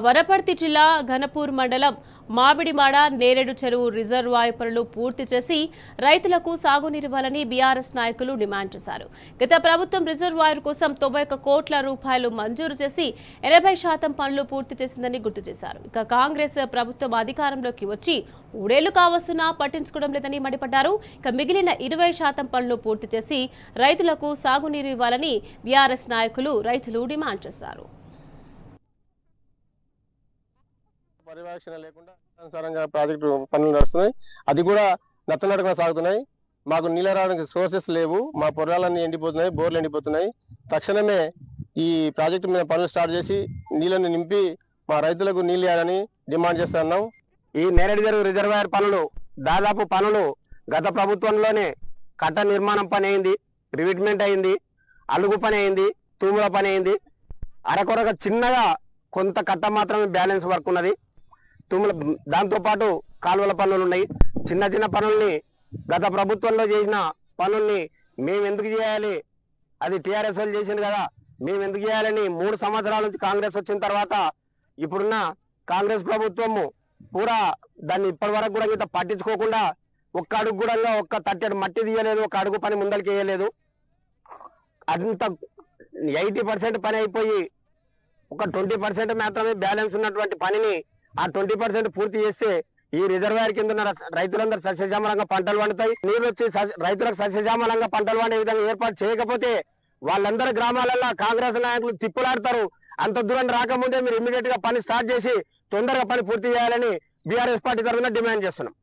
వనపర్తి జిల్లా ఘనపూర్ మండలం మామిడిమాడ నేరేడు చెరువు రిజర్వాయర్ పనులు పూర్తి చేసి రైతులకు సాగునీరివ్వాలని బీఆర్ఎస్ నాయకులు డిమాండ్ చేశారు. గత ప్రభుత్వం రిజర్వాయర్ కోసం 91 కోట్ల రూపాయలు మంజూరు చేసి 80% పనులు పూర్తి చేసిందని గుర్తు చేశారు. ఇక కాంగ్రెస్ ప్రభుత్వం అధికారంలోకి వచ్చి 3 ఏళ్లు కావస్తున్నా పట్టించుకోవడం లేదని మండిపడ్డారు. ఇక మిగిలిన 20% పనులు పూర్తి చేసి రైతులకు సాగునీరు ఇవ్వాలని బీఆర్ఎస్ నాయకులు రైతులు డిమాండ్ చేశారు. పరిరక్షణ లేకుండా అనుసారంగా ప్రాజెక్టు పనులు నడుస్తున్నాయి. అది కూడా నత్తనడకన సాగుతున్నాయి. మాకు నీళ్ళ రావడానికి సోర్సెస్ లేవు. మా పొలాలన్నీ ఎండిపోతున్నాయి, బోర్లు ఎండిపోతున్నాయి. తక్షణమే ఈ ప్రాజెక్టు మీద పనులు స్టార్ట్ చేసి నీళ్ళని నింపి మా రైతులకు నీళ్ళు ఇవ్వాలని డిమాండ్ చేస్తున్నాం. ఈ నేరేడు చెరువు రిజర్వాయర్ పనులు దాదాపు పనులు గత ప్రభుత్వంలోనే కట్ట నిర్మాణం పని అయింది, రివిట్మెంట్ అయింది, అలుగు పని అయింది, తూముల పని అయింది. అరకొరగా చిన్నగా కొంత కట్ట మాత్రమే బ్యాలెన్స్ వర్క్ ఉన్నది. తూముల దాంతోపాటు కాలువల పనులు ఉన్నాయి. చిన్న చిన్న పనుల్ని గత ప్రభుత్వంలో చేసిన పనుల్ని మేము ఎందుకు చేయాలి, అది టీఆర్ఎస్ వాళ్ళు చేసింది కదా, మేము ఎందుకు చేయాలని 3 సంవత్సరాల నుంచి కాంగ్రెస్ వచ్చిన తర్వాత ఇప్పుడున్న కాంగ్రెస్ ప్రభుత్వము పూరా దాన్ని ఇప్పటి వరకు కూడా ఇంత పట్టించుకోకుండా ఒక్క అడుగు కూడా ఒక్క తట్టెడు మట్టి తీయలేదు, ఒక అడుగు పని ముందరికి వేయలేదు. అంత 80% పని అయిపోయి ఒక 20% మాత్రమే బ్యాలెన్స్ ఉన్నటువంటి పనిని ఆ 20% పూర్తి చేస్తే ఈ రిజర్వాయర్ కింద ఉన్న రైతులందరూ సస్యశ్యామలంగా పంటలు పండుతాయి. నీళ్ళు వచ్చి రైతులకు సస్యశ్యామలంగా పంటలు పండే విధంగా ఏర్పాటు చేయకపోతే వాళ్ళందరూ గ్రామాలలో కాంగ్రెస్ నాయకులు తిప్పులాడతారు. అంత దూరం రాకముందే మీరు ఇమ్మీడియట్ గా పని స్టార్ట్ చేసి తొందరగా పని పూర్తి చేయాలని బీఆర్ఎస్ పార్టీ తరఫున డిమాండ్ చేస్తున్నాం.